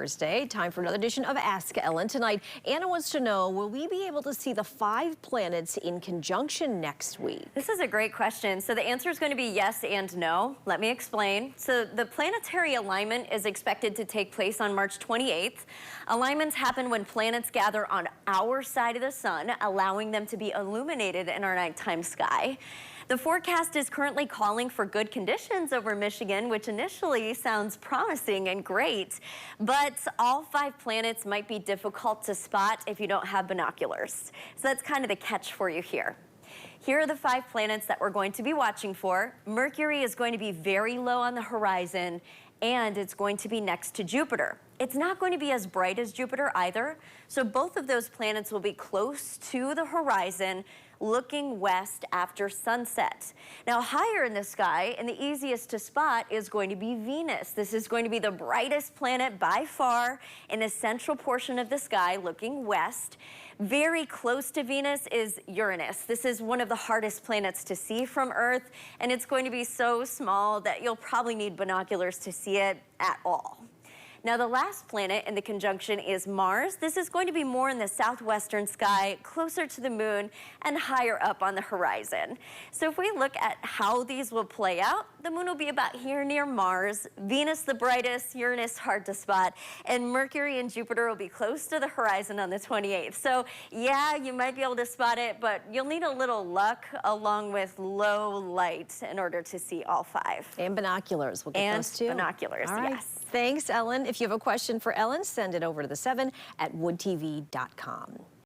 Thursday. Time for another edition of Ask Ellen. Tonight, Anna wants to know, will we be able to see the 5 planets in conjunction next week? This is a great question. So the answer is going to be yes and no. Let me explain. So the planetary alignment is expected to take place on March 28th. Alignments happen when planets gather on our side of the sun, allowing them to be illuminated in our nighttime sky. The forecast is currently calling for good conditions over Michigan, which initially sounds promising and great, but all 5 planets might be difficult to spot if you don't have binoculars. So that's kind of the catch for you here. Here are the 5 planets that we're going to be watching for. Mercury is going to be very low on the horizon, and it's going to be next to Jupiter. It's not going to be as bright as Jupiter either, so both of those planets will be close to the horizon, looking west after sunset. Now, higher in the sky and the easiest to spot is going to be Venus. This is going to be the brightest planet by far in the central portion of the sky, looking west. Very close to Venus is Uranus. This is one of the hardest planets to see from Earth, and it's going to be so small that you'll probably need binoculars to see it at all. Now, the last planet in the conjunction is Mars. This is going to be more in the southwestern sky, closer to the moon, and higher up on the horizon. So if we look at how these will play out, the moon will be about here near Mars, Venus the brightest, Uranus hard to spot, and Mercury and Jupiter will be close to the horizon on the 28th. So yeah, you might be able to spot it, but you'll need a little luck along with low light in order to see all 5. And binoculars. We'll get those too. And binoculars, all right. yes. Thanks, Ellen. If you have a question for Ellen, send it over to the 7 at woodtv.com.